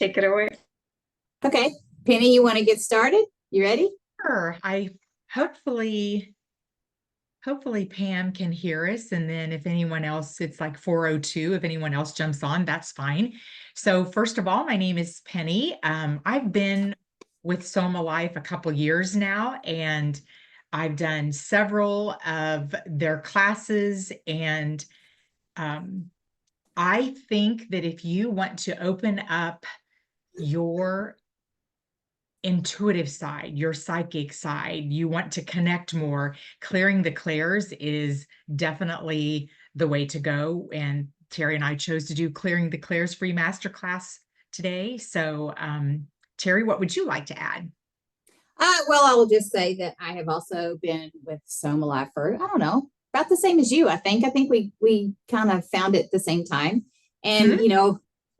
Take it away. Okay, Penny, you want to get started? You ready? Sure. I hopefully Pam can hear us. And then if anyone else, it's like 4:02. If anyone else jumps on, that's fine. So first of all, my name is Penny. I've been with Soma Life a couple years now, and I've done several of their classes. And I think that if you want to open up your intuitive side, your psychic side, you want to connect more, clearing the clairs is definitely the way to go. And Terry and I chose to do clearing the clairs free masterclass today. So, Terry, what would you like to add? Well, I will just say that I have also been with Soma Life for, I don't know, about the same as you, I think. I think we kind of found it at the same time. And,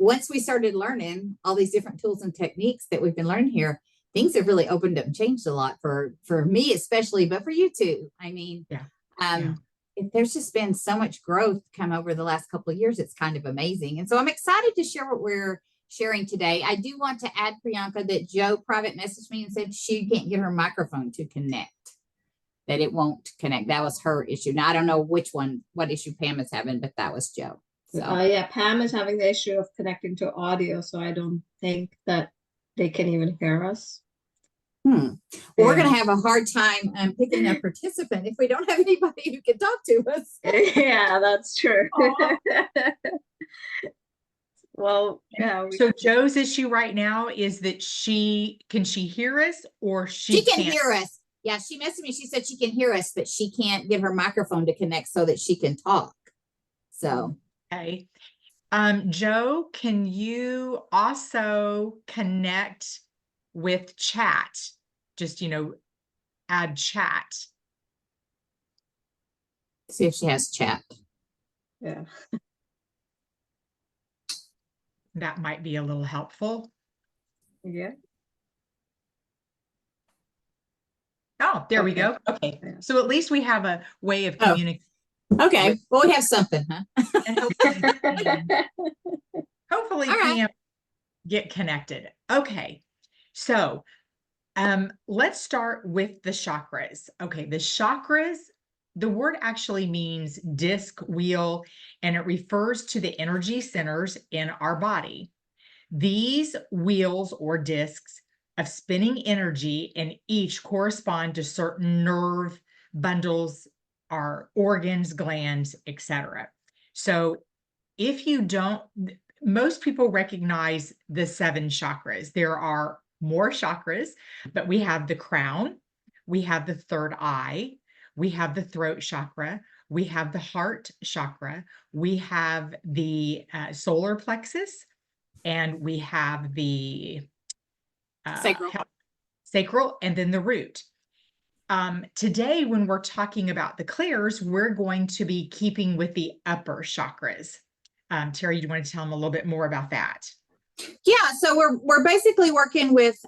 once we started learning all these different tools and techniques that we've been learning here, things have really opened up and changed a lot for me, especially, but for you too. I mean, there's just been so much growth come over the last couple of years. It's kind of amazing. And so I'm excited to share what we're sharing today. I do want to add, Priyanka, that Joe private messaged me and said she can't get her microphone to connect, that it won't connect. That was her issue. Now, I don't know what issue Pam is having, but that was Joe. So yeah, Pam is having the issue of connecting to audio, so I don't think that they can even hear us. Well, we're going to have a hard time picking a participant if we don't have anybody who can talk to us. Yeah, that's true. Well, yeah. So Joe's issue right now is that can she hear us, or she can hear us? Yeah, she messaged me. She said she can hear us, but she can't get her microphone to connect so that she can talk. So, okay. Joe, can you also connect with chat? Just, add chat. See if she has chat. Yeah. That might be a little helpful. Yeah. Oh, there we go. Okay. So at least we have a way of communicating. Okay. Well, we have something, huh? And hopefully we can get connected. Okay. So let's start with the chakras. Okay. The chakras, the word actually means disc, wheel, and it refers to the energy centers in our body. These wheels or discs of spinning energy and each correspond to certain nerve bundles, our organs, glands, etc. So if you don't, most people recognize the 7 chakras. There are more chakras, but we have the crown, we have the third eye, we have the throat chakra, we have the heart chakra, we have the solar plexus, and we have the sacral, and then the root. Today, when we're talking about the clairs, we're going to be keeping with the upper chakras. Terry, do you want to tell them a little bit more about that? Yeah, so we're basically working with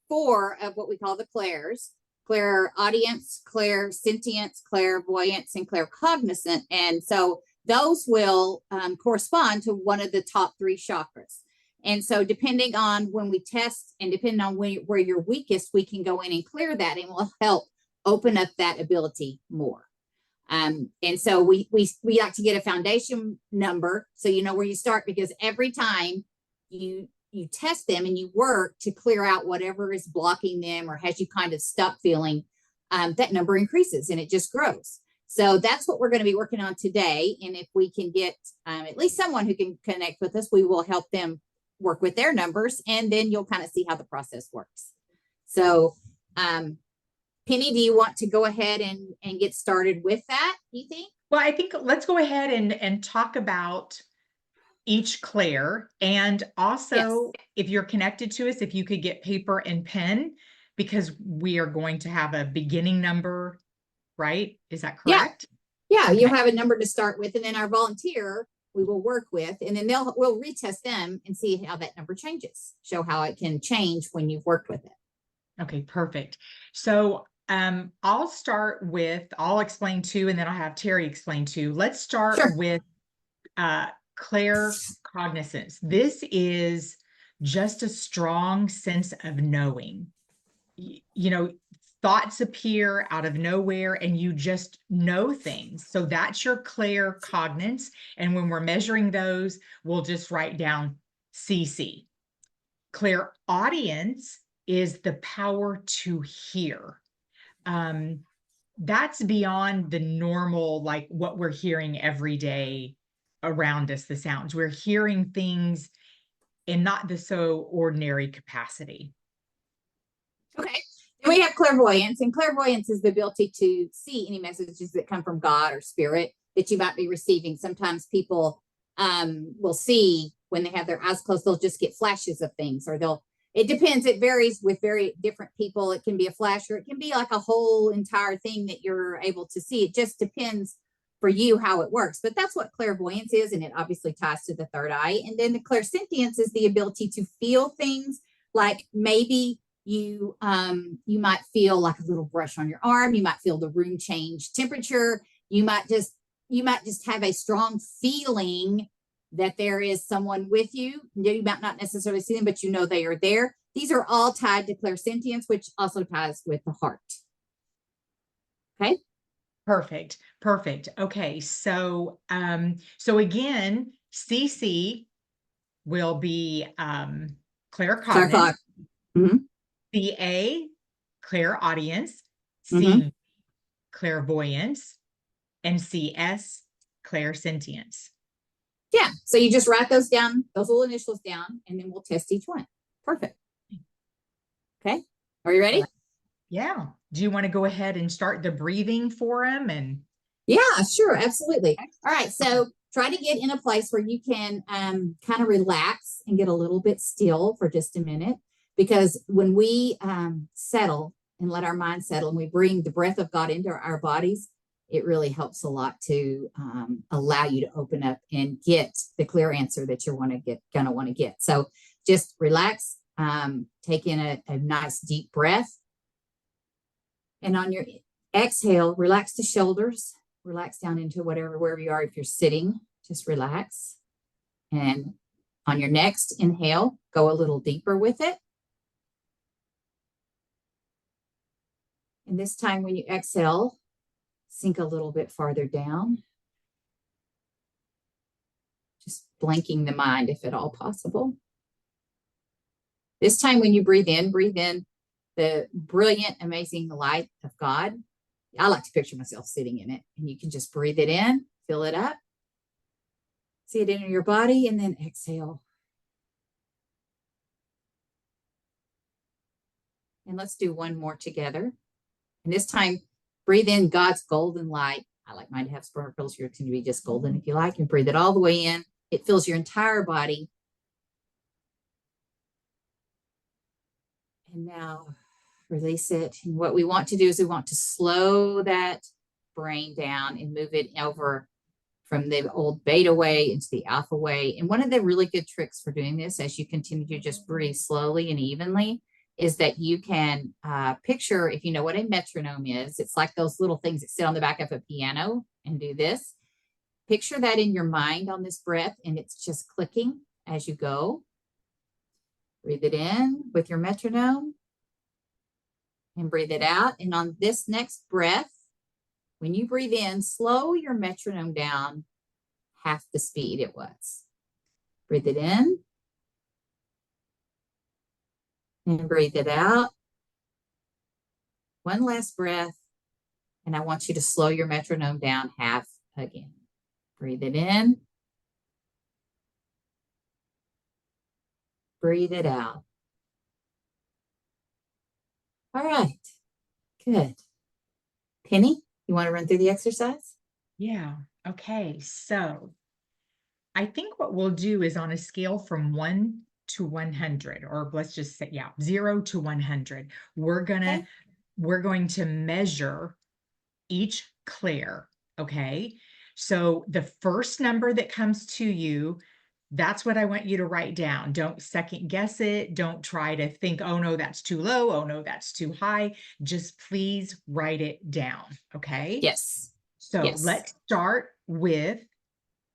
4 of what we call the clairs: clairaudience, clairsentience, clairvoyance, and claircognizant. And so those will correspond to one of the top 3 chakras. And so depending on when we test and depending on where you're weakest, we can go in and clear that, and will help open up that ability more. And so we like to get a foundation number so you know where you start, because every time you test them and you work to clear out whatever is blocking them or has you kind of stuck feeling, that number increases and it just grows. So that's what we're going to be working on today. And if we can get at least someone who can connect with us, we will help them work with their numbers, and then you'll kind of see how the process works. So, Penny, do you want to go ahead and get started with that, do you think? Well, I think let's go ahead and talk about each clair, and also if you're connected to us, if you could get paper and pen, because we are going to have a beginning number, right? Is that correct? Yeah, you'll have a number to start with, and then our volunteer we will work with, and then we'll retest them and see how that number changes, show how it can change when you've worked with it. Okay, perfect. So I'll explain 2, and then I'll have Terry explain 2. Let's start with claircognizance. This is just a strong sense of knowing. You know, thoughts appear out of nowhere and you just know things. So that's your claircognizance. And when we're measuring those, we'll just write down CC. Clairaudience is the power to hear. That's beyond the normal, like what we're hearing every day around us, the sounds. We're hearing things in not the so ordinary capacity. Okay. Then we have clairvoyance, and clairvoyance is the ability to see any messages that come from God or spirit that you might be receiving. Sometimes people will see when they have their eyes closed, they'll just get flashes of things, or it depends. It varies with very different people. It can be a flash, or it can be like a whole entire thing that you're able to see. It just depends for you how it works. But that's what clairvoyance is, and it obviously ties to the third eye. And then the clairsentience is the ability to feel things, like maybe you might feel like a little brush on your arm. You might feel the room change temperature. You might just have a strong feeling that there is someone with you. You might not necessarily see them, but you know they are there. These are all tied to clairsentience, which also ties with the heart. Okay. Perfect. Perfect. Okay. So, so again, CC will be, claircognizance, Mm-hmm. CA, clairaudience, Mm-hmm. C, clairvoyance, and CS, clairsentience. Yeah. So you just write those down, those little initials down, and then we'll test each one. Perfect. Okay. Are you ready? Yeah. Do you want to go ahead and start the breathing for them? And yeah, sure. Absolutely. All right. So try to get in a place where you can kind of relax and get a little bit still for just a minute, because when we settle and let our mind settle and we bring the breath of God into our bodies, it really helps a lot to allow you to open up and get the clear answer that you're gonna want to get. So just relax, take in a nice deep breath, and on your exhale, relax the shoulders, relax down into wherever you are. If you're sitting, just relax. And on your next inhale, go a little deeper with it. And this time when you exhale, sink a little bit farther down. Just blanking the mind if at all possible. This time when you breathe in the brilliant, amazing light of God. I like to picture myself sitting in it, and you can just breathe it in, fill it up, see it in your body, and then exhale. And let's do one more together. And this time, breathe in God's golden light. I like mine to have sparkles. Yours can be just golden if you like, and breathe it all the way in. It fills your entire body. And now release it. And what we want to do is we want to slow that brain down and move it over from the old beta way into the alpha way. And one of the really good tricks for doing this, as you continue to just breathe slowly and evenly, is that you can picture, if you know what a metronome is, it's like those little things that sit on the back of a piano and do this. Picture that in your mind on this breath, and it's just clicking as you go. Breathe it in with your metronome and breathe it out. And on this next breath, when you breathe in, slow your metronome down half the speed it was. Breathe it in and breathe it out. One last breath, and I want you to slow your metronome down half again. Breathe it in. Breathe it out. All right, good. Penny, you want to run through the exercise? yeah. Okay. So I think what we'll do is on a scale from 1 to 100, or let's just say, 0 to 100, we're going to measure each clair. Okay. So the first number that comes to you, that's what I want you to write down. Don't second guess it. Don't try to think, oh no, that's too low. Oh no, that's too high. Just please write it down. Okay. Yes. So yes. let's start with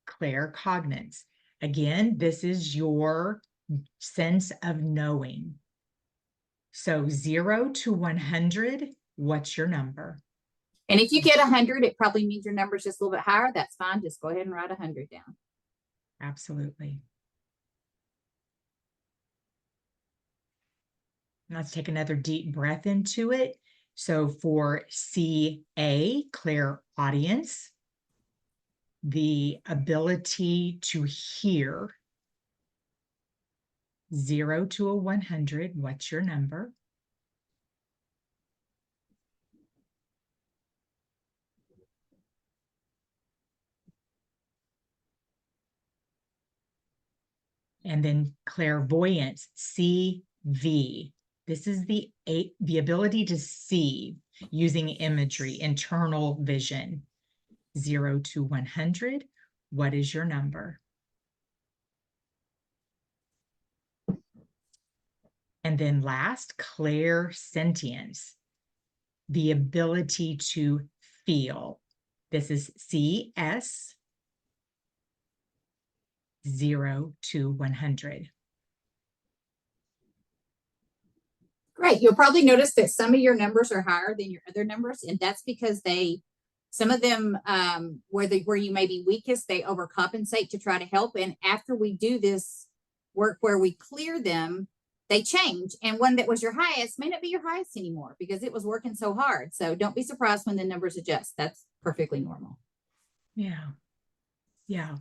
claircognizance. Again, this is your sense of knowing. So 0 to 100, what's your number? And if you get 100, it probably means your number is just a little bit higher. That's fine. Just go ahead and write 100 down. Absolutely. Let's take another deep breath into it. So for CA, clairaudience, the ability to hear, 0 to a 100, what's your number? And then clairvoyance, CV. This is the ability to see using imagery, internal vision. 0 to 100, what is your number? And then last, clairsentience, the ability to feel. This is CS, 0 to 100. Great. You'll probably notice that some of your numbers are higher than your other numbers, and that's because some of them, where you may be weakest, they overcompensate to try to help. And after we do this work where we clear them, they change. And one that was your highest may not be your highest anymore because it was working so hard. So don't be surprised when the numbers adjust. That's perfectly normal. Yeah. Yeah.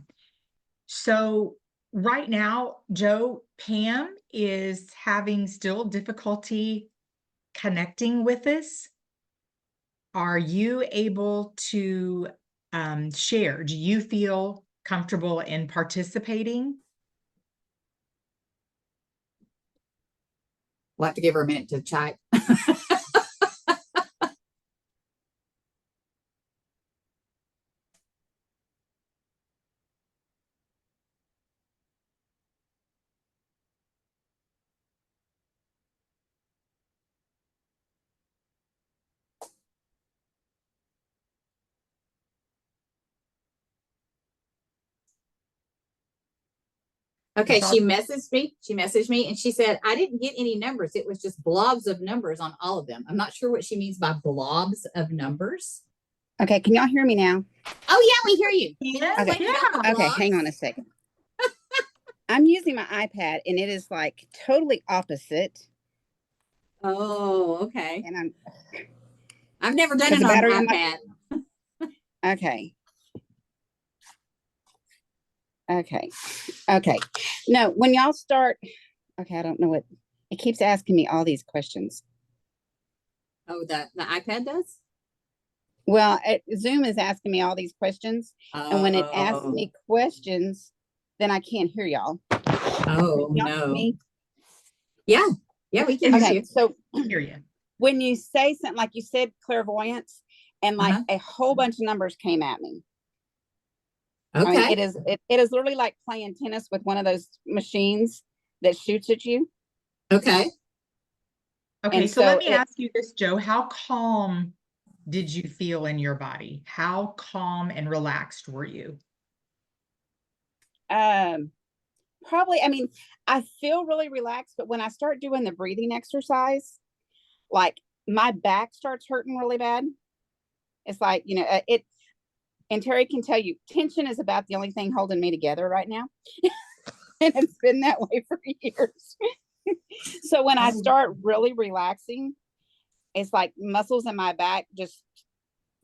So right now, Joe, Pam is having still difficulty connecting with us. Are you able to share? Do you feel comfortable in participating? We'll have to give her a minute to type. Okay, she messaged me and she said, I didn't get any numbers. It was just blobs of numbers on all of them. I'm not sure what she means by blobs of numbers. Okay, can y'all hear me now? Oh yeah, we hear you. Yes, Okay. yeah. Okay, hang on a second. I'm using my iPad and it is like totally opposite. Oh, okay. And I've never done Because it the on battery on iPad. okay. Okay. No, when y'all start, okay, I don't know what it keeps asking me all these questions. Oh, the iPad does? Well, Zoom is asking me all these questions, and when it asks me questions, then I can't hear y'all. Oh Y'all hear no. me? Yeah, we can hear Okay, you. so Hear you. when you say something like you said clairvoyance, and like a whole bunch of numbers came at me. Okay. I mean, it is literally like playing tennis with one of those machines that shoots at you. Okay. Okay, And so let me so ask you this, Joe. How calm did you feel in your body? How calm and relaxed were you? Probably, I mean, I feel really relaxed, but when I start doing the breathing exercise, like my back starts hurting really bad. It's like, and Terry can tell you, tension is about the only thing holding me together right now. And it's been that way for years. So when I start really relaxing, it's like muscles in my back just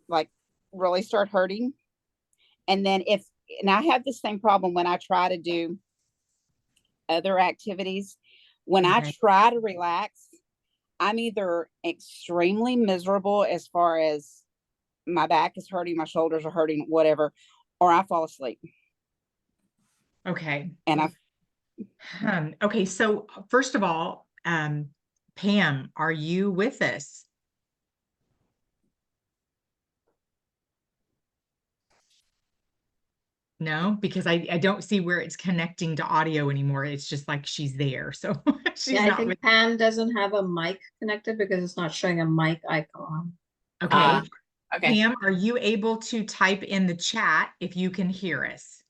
like really start hurting. And then and I have the same problem when I try to do other activities. When I try to relax, I'm either extremely miserable as far as my back is hurting, my shoulders are hurting, whatever, or I fall asleep. Okay. And okay, so first of all, Pam, are you with us? No, because I don't see where it's connecting to audio anymore. It's just like she's there. So she's Yeah, I not think with. Pam doesn't have a mic connected because it's not showing a mic icon. Okay. Okay. Pam, are you able to type in the chat if you can hear us?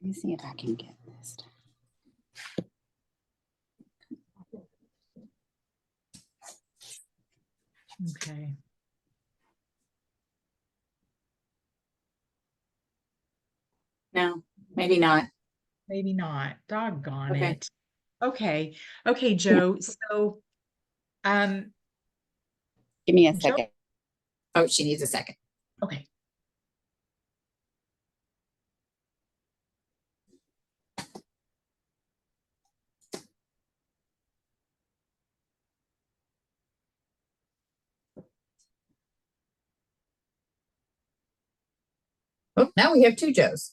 me see if I can get this. Okay. No, maybe not. Maybe not. Doggone Okay. it. Okay. Okay, Joe. So, um, Give me a Joe, second. Oh, she needs a second. okay. Oh, now we have two Joes.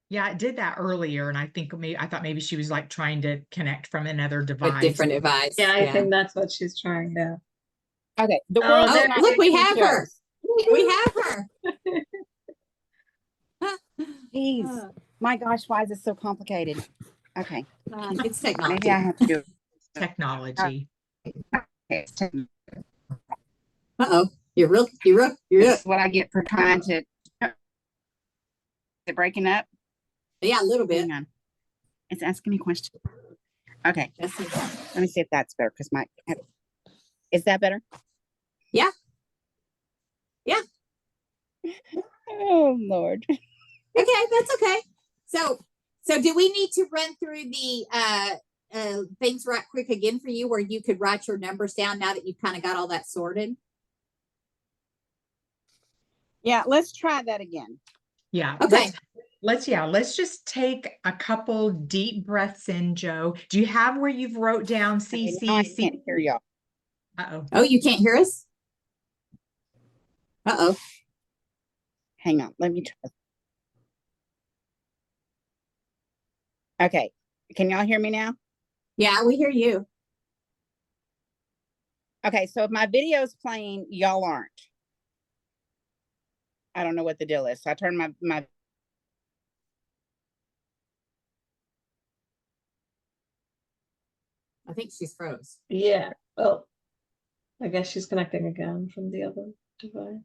Yeah, I did that earlier, and I think I thought maybe she was like trying to connect from another With device. different device. Yeah, I think that's what she's trying to. Okay, the Oh, world. there Oh, look, we have her. shows. We have her. Jeez, my gosh, why is this so complicated? Okay, It's maybe technology. I have to do it. Technology. Okay, it's technology. Uh-oh. You're real. This is what I get for trying to. Is it breaking up? Yeah, a little bit. Hang on. It's asking me questions. Okay, That's it. let me see if that's better because is that better? Yeah. Yeah. Oh Lord. Okay, that's okay. So do we need to run through the things right quick again for you where you could write your numbers down now that you've kind of got all that sorted? Yeah, let's try that again. Yeah. Okay. Let's just take a couple deep breaths in, Joe. Do you have where you've wrote down Okay, now I CC? can't hear y'all. Uh-oh. Oh, you can't hear us? Uh-oh. Hang on, let me try. Okay, can y'all hear me now? Yeah, we hear you. Okay, so if my video is playing, y'all aren't. I don't know what the deal is. So I turned my I think she's froze. Yeah. Oh, I guess she's connecting again from the other device.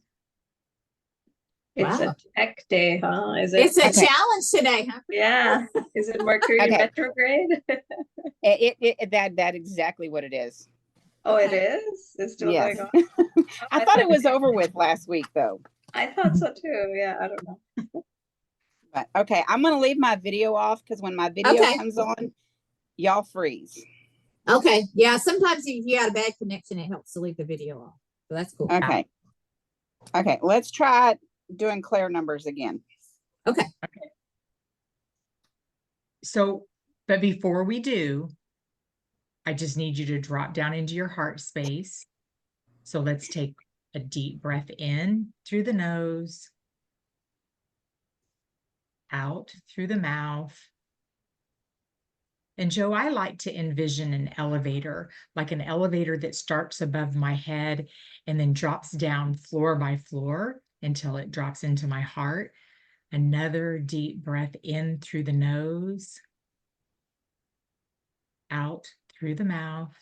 It's Wow. a tech day, huh? Is it? It's a Okay. challenge today, huh? Yeah. Is it Mercury Okay. retrograde? that exactly what it is. Oh, it is? It's still Yes. going on? Oh, I thought it was okay. over with last week though. I thought so too. Yeah, I don't know. But okay, I'm gonna leave my video off because when my video Okay. comes on, y'all freeze. Okay. Yeah, sometimes if you got a bad connection, it helps to leave the video off. So that's cool. Okay. Okay, let's try doing Claire numbers again. Okay. So, but before we do, I just need you to drop down into your heart space. So let's take a deep breath in through the nose, out through the mouth. And Joe, I like to envision an elevator, like an elevator that starts above my head and then drops down floor by floor until it drops into my heart. Another deep breath in through the nose, out through the mouth.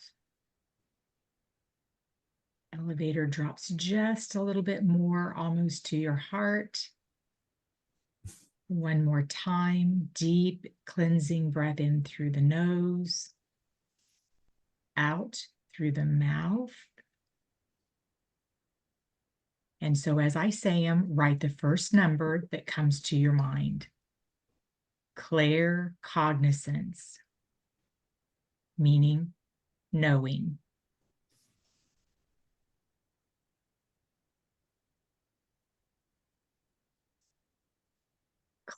Elevator drops just a little bit more, almost to your heart. One more time, deep cleansing breath in through the nose, out through the mouth. And so as I say them, write the first number that comes to your mind. Clair cognizance, meaning knowing.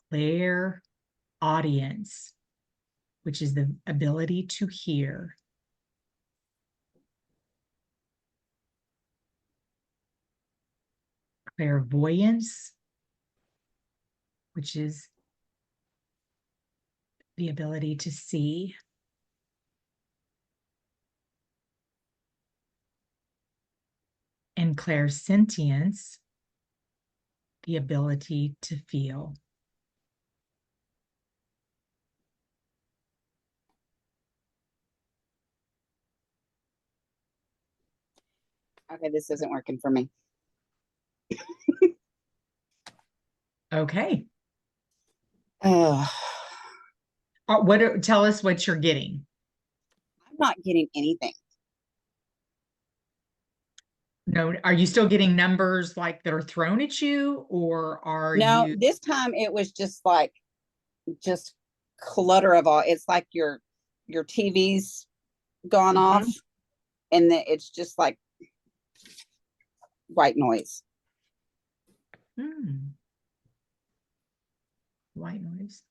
Clair audience, which is the ability to hear. Clairvoyance, which is the ability to see. And clairsentience, the ability to feel. Okay, this isn't working for me. Okay. Ugh, Tell us what you're getting. I'm not getting anything. No, are you still getting numbers like that are thrown at you, or are No, you? this time it was just clutter of all. It's like your TV's gone off, Mhm. and then it's just like white noise. Hmm. White noise.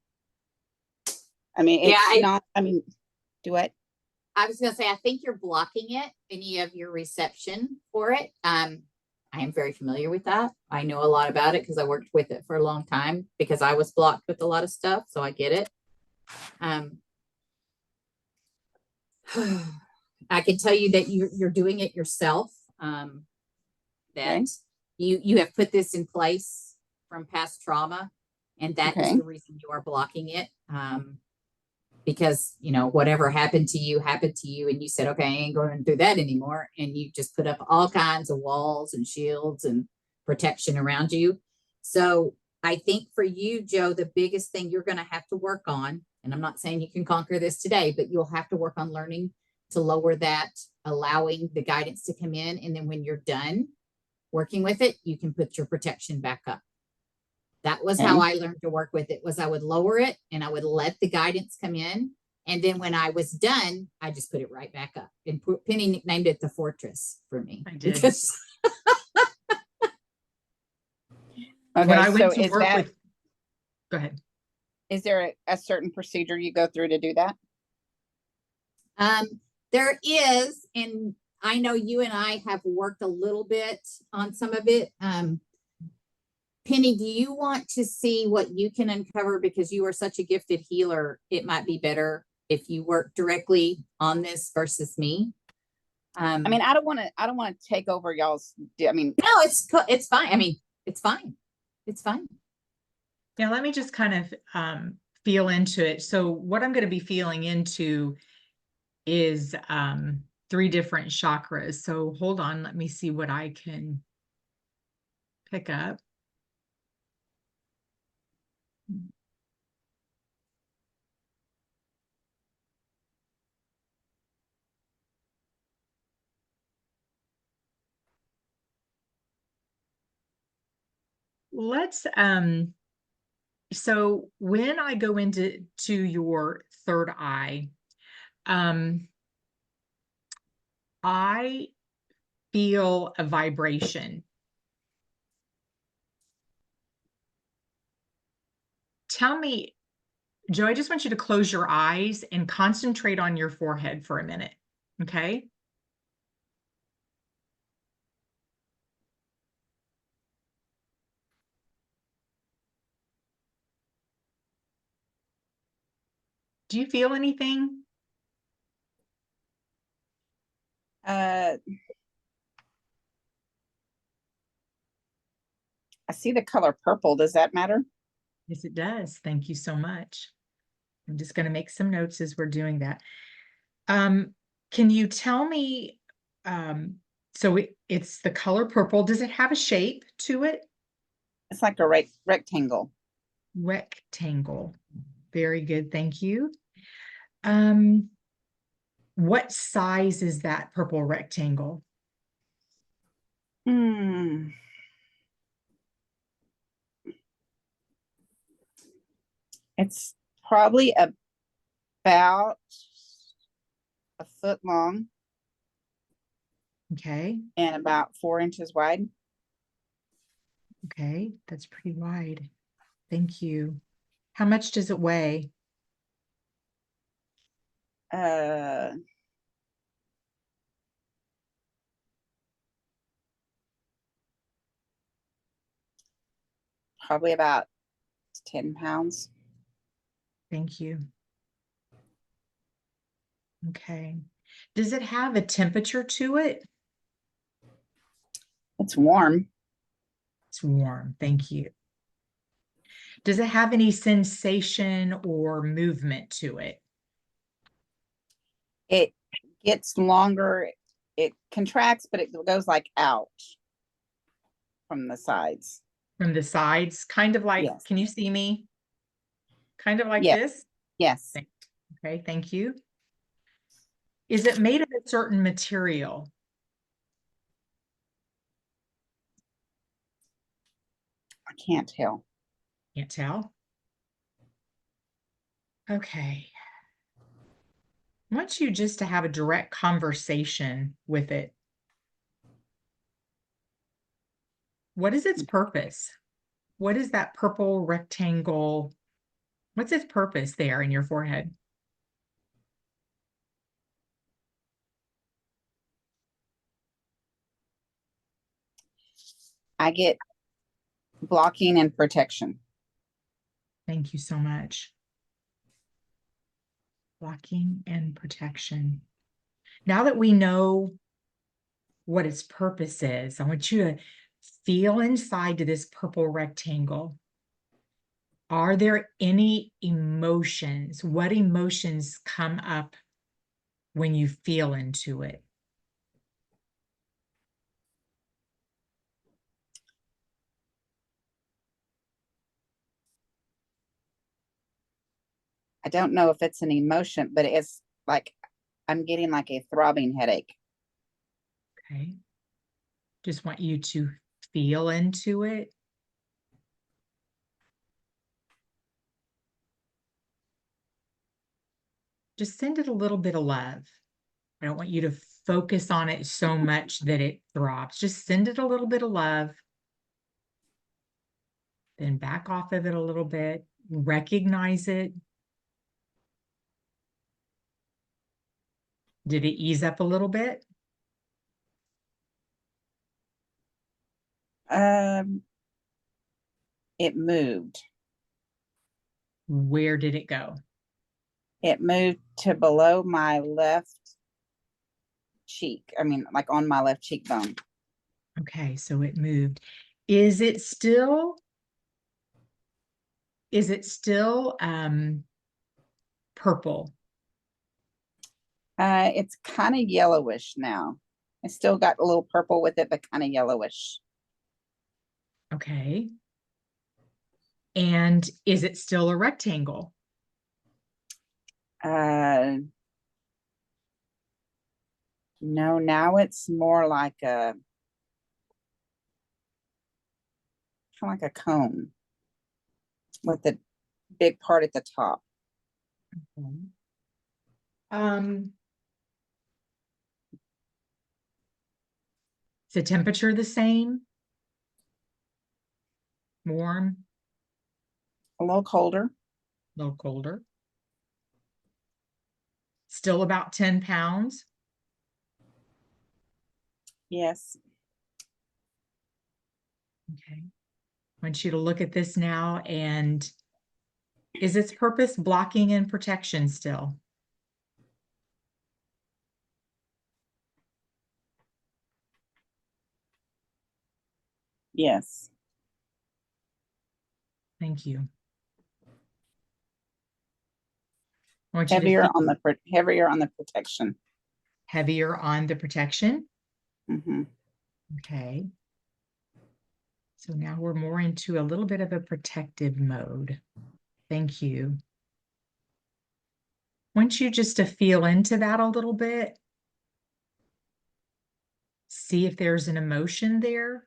I mean, Yeah, it's not. I mean, do it. I was gonna say, I think you're blocking it, any of your reception for it. I am very familiar with that. I know a lot about it because I worked with it for a long time because I was blocked with a lot of stuff, so I get it. I can tell you that you're doing it yourself. That Okay. you have put this in place from past trauma, and that is Okay. the reason you are blocking it. Because whatever happened to you, and you said, okay, I ain't going to do that anymore, and you just put up all kinds of walls and shields and protection around you. So I think for you, Joe, the biggest thing you're going to have to work on, and I'm not saying you can conquer this today, but you'll have to work on learning to lower that, allowing the guidance to come in, and then when you're done working with it, you can put your protection back up. That was how Okay. I learned to work with it. Was I would lower it and I would let the guidance come in, and then when I was done, I just put it right back up. And Penny nicknamed it the fortress for me. I did. Because When Okay. I So went to work with, go ahead. is there a certain procedure you go through to do that? there is, and I know you and I have worked a little bit on some of it. Penny, do you want to see what you can uncover? Because you are such a gifted healer, it might be better if you work directly on this versus me. I mean, I don't want to take over y'all's. I mean, no, it's fine. I mean, it's fine. It's fine. Yeah, let me just kind of feel into it. So what I'm going to be feeling into is 3 different chakras. So hold on, let me see what I can pick up. Let's so when I go into your third eye, I feel a vibration. Tell me, Joe, I just want you to close your eyes and concentrate on your forehead for a minute. Okay. Do you feel anything? I see the color purple. Does that matter? Yes, it does. Thank you so much. I'm just going to make some notes as we're doing that. Can you tell me, so it's the color purple. Does it have a shape to it? It's like a rectangle. Rectangle. Very good. Thank you. What size is that purple rectangle? Hmm. It's probably about a foot long Okay. and about 4 inches wide. Okay. That's pretty wide. Thank you. How much does it weigh? Uh, Probably about 10 pounds. Thank you. Okay. Does it have a temperature to it? It's warm. It's warm. Thank you. Does it have any sensation or movement to it? It gets longer. It contracts, but it goes like out from the sides. From the sides, kind of like, Yes. can you see me? Kind of like Yes. this? Yes. Okay, thank you. Is it made of a certain material? I can't tell. Can't tell. Okay. I want you just to have a direct conversation with it. What is its purpose? What is that purple rectangle? What's its purpose there in your forehead? I get blocking and protection. Thank you so much. Blocking and protection. Now that we know what its purpose is, I want you to feel inside to this purple rectangle. Are there any emotions? What emotions come up when you feel into it? I don't know if it's an emotion, but it's like I'm getting like a throbbing headache. Okay. Just want you to feel into it. Just send it a little bit of love. I don't want you to focus on it so much that it throbs. Just send it a little bit of love. Then back off of it a little bit. Recognize it. Did it ease up a little bit? It moved. Where did it go? It moved to below my left cheek. I mean, like on my left cheekbone. Okay, so it moved. Is it still purple? It's kind of yellowish now. I still got a little purple with it, but kind of yellowish. Okay. And is it still a rectangle? No, now it's more like a kind of like a cone with the big part at the top. Is the temperature the same? Warm? A little colder. A little colder? Still about 10 pounds? Yes. Okay. I want you to look at this now, and is its purpose blocking and protection still? Yes. Thank you. I want you to Heavier feel on the heavier on the protection. heavier on the protection. Mm-hmm. Okay. So now we're more into a little bit of a protective mode. Thank you. I want you just to feel into that a little bit. See if there's an emotion there.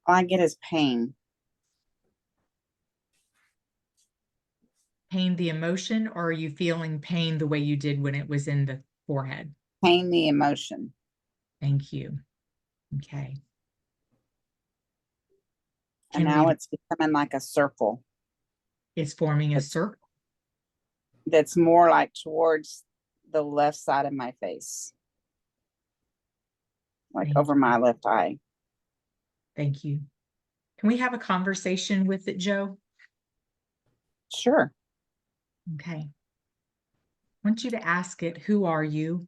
All I get is pain. Pain, the emotion, or are you feeling pain the way you did when it was in the forehead? Pain, the emotion. Thank you. Okay. And now it's becoming like a circle. It's forming a circle. That's more like towards the left side of my face. Like over my left eye. Thank you. Can we have a conversation with it, Joe? Sure. Okay. I want you to ask it, who are you?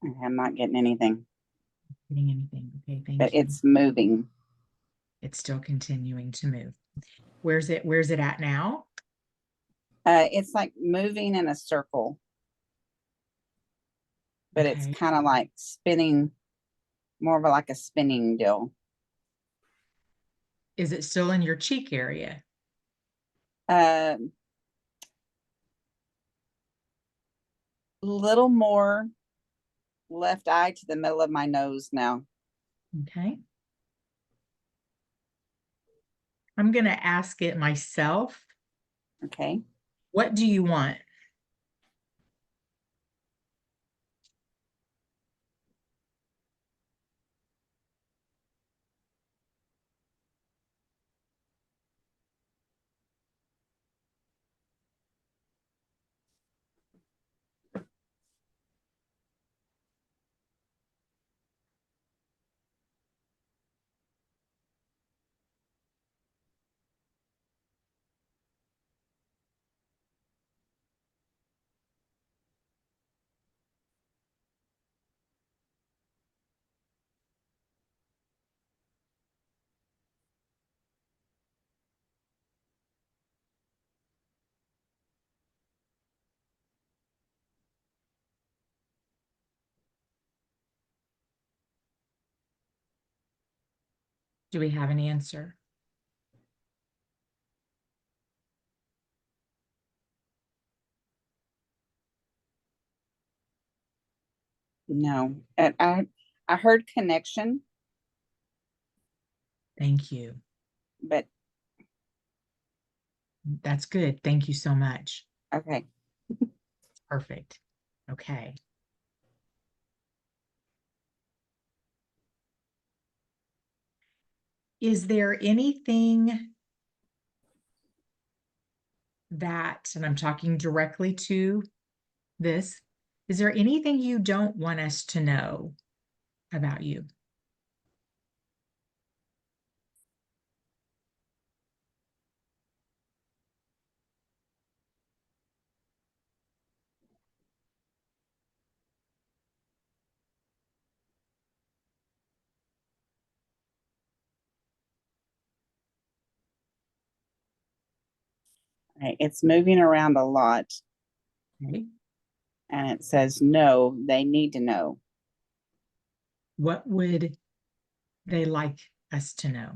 I'm not getting anything, Getting anything? Okay, thank but you. it's moving. It's still continuing to move. Where's it at now? It's like moving in a circle, but it's Okay. kind of like spinning, more of like a spinning deal. Is it still in your cheek area? Little more left eye to the middle of my nose now. Okay. I'm going to ask it myself. Okay. What do you want? Do we have an answer? No. And I heard connection, Thank you. but That's good. Thank you so much. okay. Perfect. Okay. Is there anything that, and I'm talking directly to this, is there anything you don't want us to know about you? Right. It's moving around a lot. Okay. And it says, no, they need to know. What would they like us to know?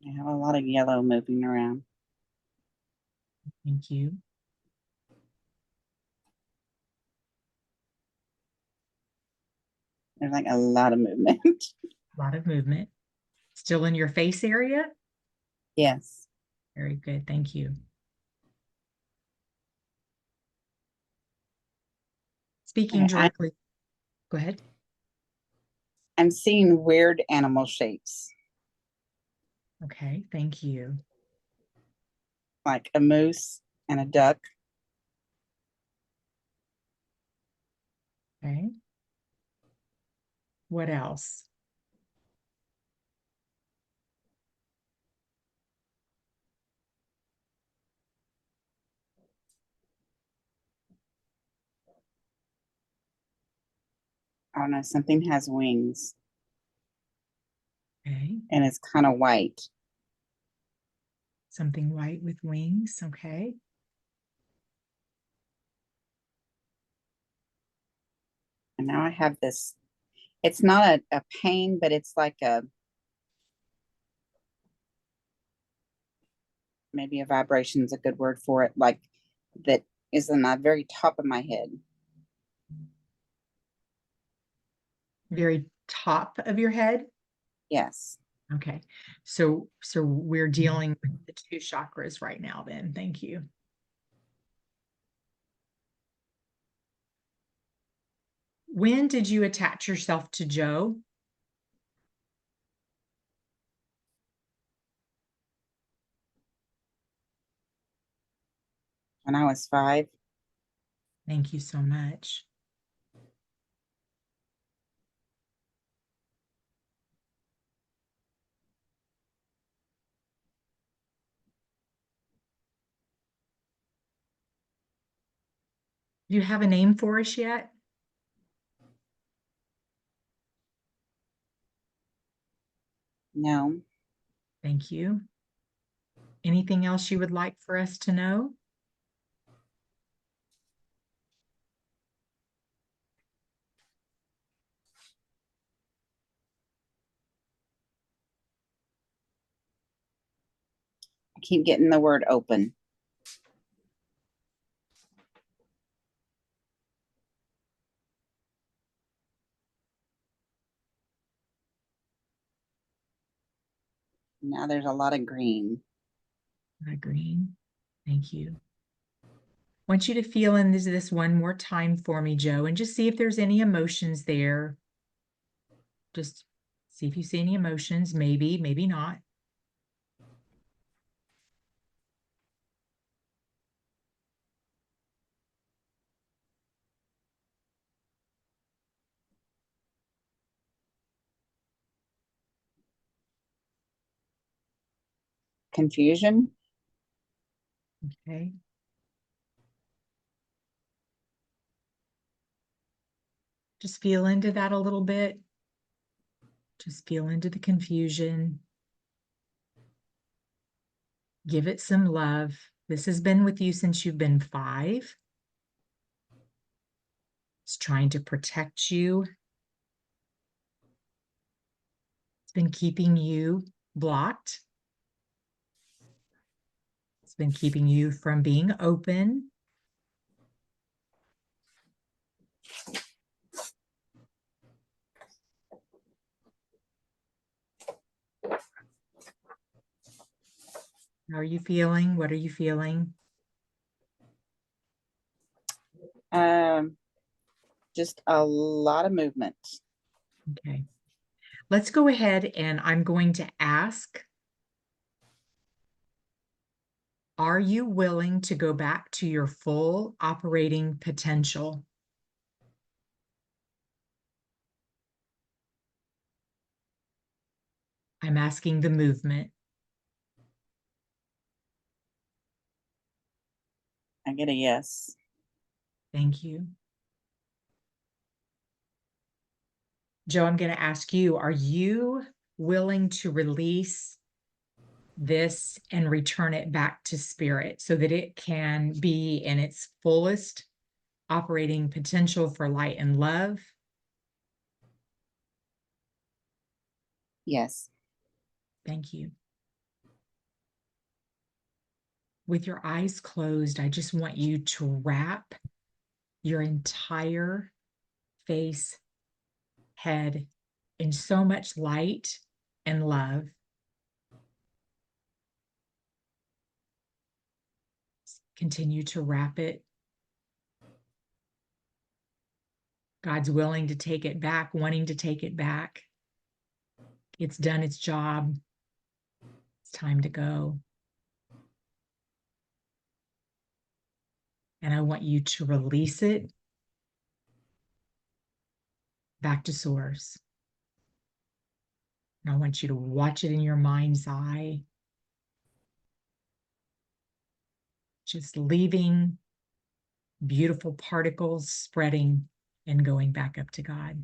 I have a lot of yellow moving around. Thank you. There's like a lot of movement. A lot of movement. Still in your face area? Yes. Very good. Thank you. Speaking directly. Go ahead. I'm seeing weird animal shapes, Okay. Thank you. like a moose and a duck. Okay. What else? I don't know, something has wings Okay. and it's kind of white. Something white with wings. Okay. And now I have this, it's not a pain, but it's like maybe a vibration is a good word for it, like that is in the very top of my head. Very top of your head. Yes. Okay. So we're dealing with the two chakras right now then. Thank you. When did you attach yourself to Joe? when I was 5. Thank you so much. Do you have a name for us yet? No. Thank you. Anything else you would like for us to know? I keep getting the word open. Now there's a lot of green. Green. Thank you. I want you to feel in this one more time for me, Joe, and just see if there's any emotions there. Just see if you see any emotions, maybe, maybe not. Confusion. Okay. Just feel into that a little bit. Just feel into the confusion. Give it some love. This has been with you since you've been 5. It's trying to protect you. It's been keeping you blocked. It's been keeping you from being open. How are you feeling? What are you feeling? Just a lot of movement. Okay. Let's go ahead and I'm going to ask, are you willing to go back to your full operating potential? I'm asking the movement. I get a yes. Thank you. Joe, I'm going to ask you, are you willing to release this and return it back to spirit so that it can be in its fullest operating potential for light and love? Yes. Thank you. With your eyes closed, I just want you to wrap your entire face, head in so much light and love. Continue to wrap it. God's willing to take it back, wanting to take it back. It's done its job. It's time to go. And I want you to release it back to source. And I want you to watch it in your mind's eye. Just leaving beautiful particles spreading and going back up to God.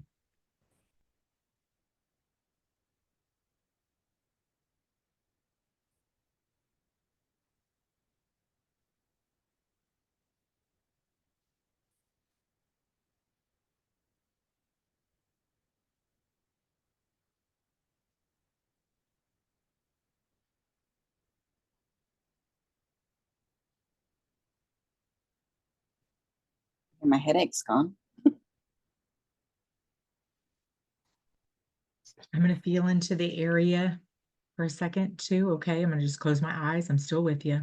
And my headache's gone. I'm going to feel into the area for a second too. Okay, I'm going to just close my eyes. I'm still with you.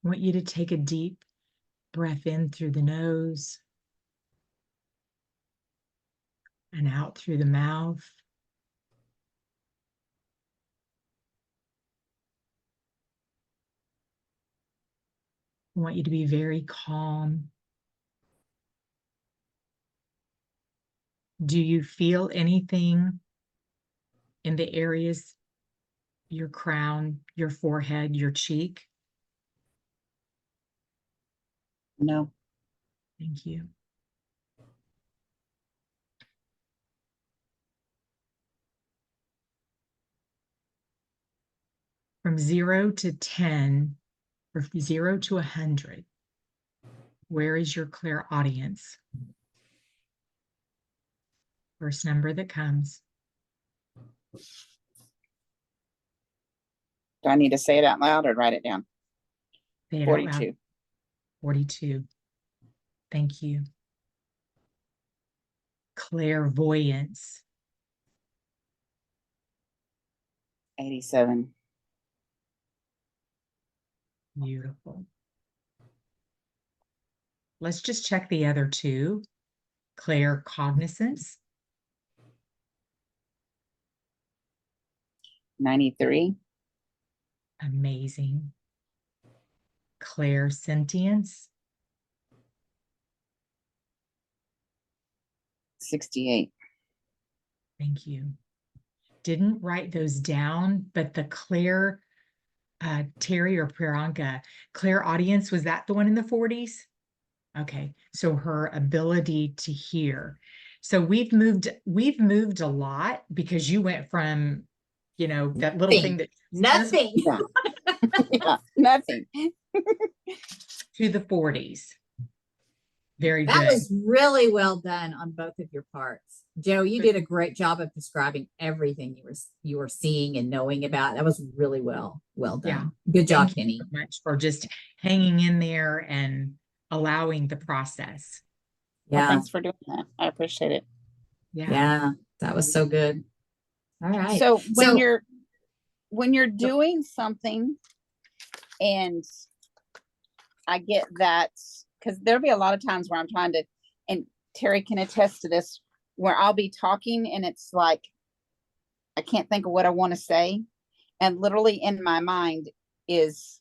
I want you to take a deep breath in through the nose and out through the mouth. I want you to be very calm. Do you feel anything in the areas, your crown, your forehead, your cheek? No. Thank you. From 0 to 10, or 0 to 100, where is your clairaudience? First number that comes. Do I need to say it out loud or write it down? Say it out loud. 42. 42. Thank you. Clairvoyance. 87. Beautiful. Let's just check the other two. Claircognizance. 93. Amazing. Clairsentience. 68. Thank you. Didn't write those down, but the Terry or Priyanka, clairaudience, was that the one in the 40s? Okay, so her ability to hear. So we've moved a lot because you went from, you know, that little thing that Nothing. Yeah. Yeah, nothing. to the 40s. Very That good. was really well done on both of your parts. Joe, you did a great job of describing everything you were seeing and knowing about. That was really well done. Yeah. Good job, Thank you Kenny. so much for just hanging in there and allowing the process. Well, Yeah. thanks for doing that. I appreciate it. Yeah. That was so good. All right. So when you're doing something and I get that, because there'll be a lot of times where I'm trying to, and Terry can attest to this, where I'll be talking and it's like, I can't think of what I want to say. And literally in my mind is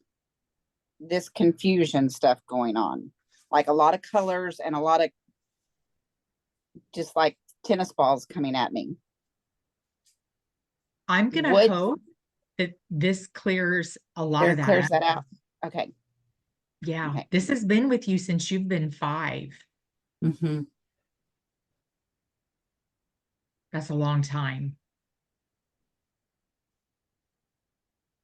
this confusion stuff going on. Like a lot of colors and a lot of just like tennis balls coming at me. I'm going to hope that this clears a lot of that. Clears that out. Okay. Yeah. Okay. This has been with you since you've been 5. Mm-hmm. That's a long time.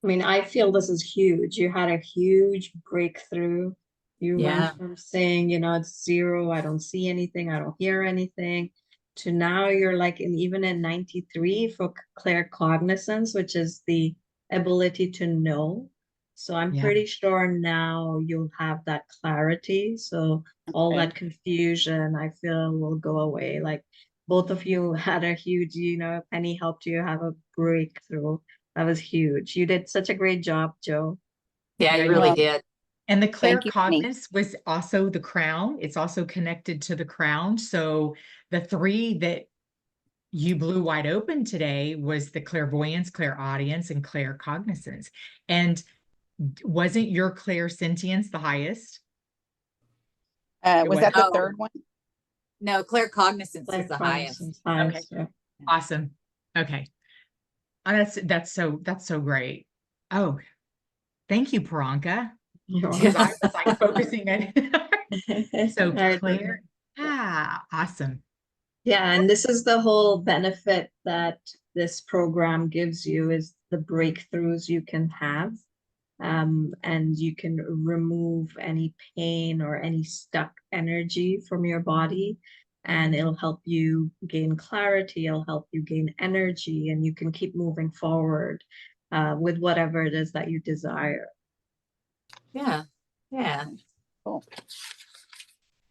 I mean, I feel this is huge. You had a huge breakthrough. You went from saying, you know, it's 0, I don't see anything, I don't hear anything, to now you're like even in 93 for claircognizance, which is the ability to know. So I'm pretty sure now you'll have that clarity. So all that confusion, I feel, will go away. Like both of you had a huge, you know, Penny helped you have a breakthrough. That was huge. You did such a great job, Joe. Yeah, you really did. And the Thank you, Penny. claircognizance was also the crown. It's also connected to the crown. So the 3 that you blew wide open today was the clairvoyance, clairaudience, and claircognizance. And wasn't your clairsentience the highest? Was that the third one? No, claircognizance is the highest. Okay. Yeah. Awesome. Okay. That's so great. Oh, thank you, Priyanka. Because I was like focusing on so Claire. Awesome. Yeah, and this is the whole benefit that this program gives you, is the breakthroughs you can have. And you can remove any pain or any stuck energy from your body, and it'll help you gain clarity, it'll help you gain energy, and you can keep moving forward with whatever it is that you desire. Yeah. Yeah. Cool.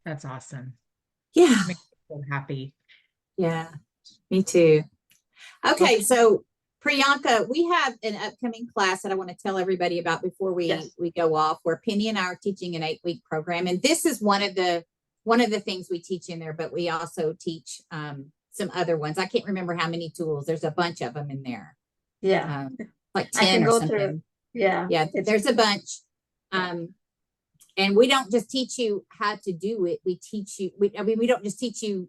That's awesome. Yeah. Makes me so happy. Yeah. Me too. Okay. So Priyanka, we have an upcoming class that I want to tell everybody about before Yes. we go off, where Penny and I are teaching an 8-week program. And this is one of the things we teach in there, but we also teach some other ones. I can't remember how many tools. There's a bunch of them in there. Yeah. Like I 10 can or go something. through. Yeah. Yeah, there's a bunch. And we don't just teach you how to do it. We teach you, I mean, we don't just teach you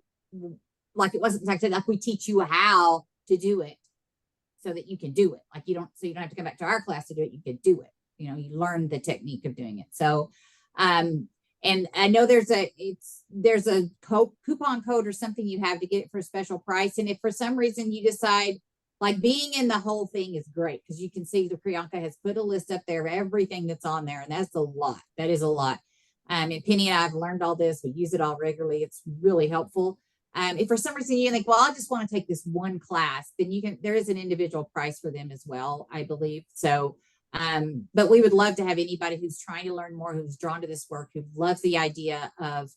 like it wasn't like we teach you how to do it so that you can do it. Like you don't have to come back to our class to do it. You can do it. You know, you learn the technique of doing it. So, and I know there's a coupon code or something you have to get it for a special price. And if for some reason you decide, like, being in the whole thing is great, because you can see the Priyanka has put a list up there of everything that's on there, and that's a lot. That is a lot. And Penny and I have learned all this. We use it all regularly. It's really helpful. If for some reason you think, well, I just want to take this one class, then there is an individual price for them as well, I believe. So, but we would love to have anybody who's trying to learn more, who's drawn to this work, who loves the idea of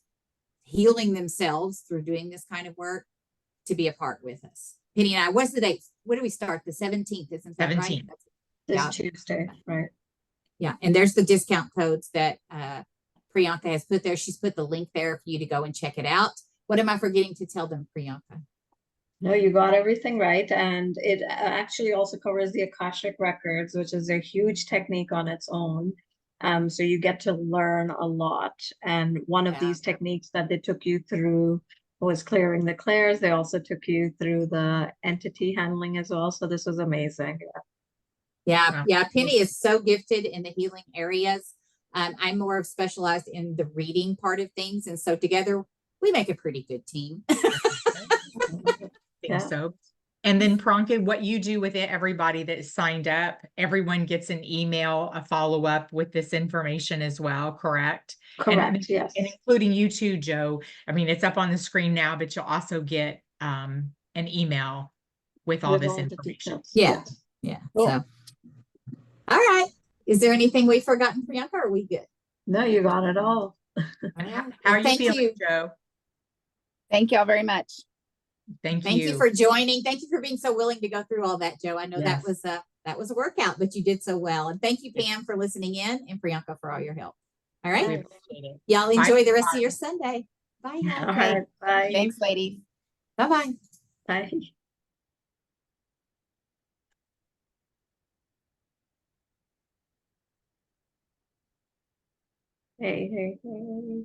healing themselves through doing this kind of work, to be a part with us. Penny and I, what's the date? When do we start? The 17th, isn't that 17th. right? This Tuesday, right? Yeah, and there's the discount codes that Priyanka has put there. She's put the link there for you to go and check it out. What am I forgetting to tell them, Priyanka? No, you got everything right. And it actually also covers the Akashic records, which is a huge technique on its own. So you get to learn a lot. And one of these techniques that they took you through was clearing the clairs. They also took you through the entity handling as well. So this was amazing. Yeah. Penny is so gifted in the healing areas. I'm more specialized in the reading part of things. And so together we make a pretty good team. Think so. And then Priyanka, what you do with it, everybody that is signed up, everyone gets an email, a follow-up with this information as well, correct? Correct, yes. And including you too, Joe. I mean, it's up on the screen now, but you'll also get an email with all this information. Yeah. Cool. So, all right. Is there anything we've forgotten, Priyanka, or are we good? No, you got it all. How are you feeling, Joe? Thank y'all very much. Thank you for joining. Thank you for being so willing to go through all that, Joe. I know that was a workout, but you did so well. And thank you, Pam, for listening in, and Priyanka for all your help. All right. Y'all enjoy the rest of your Sunday. Bye. All right. Bye. Thanks, ladies. Bye-bye. Bye. Hey.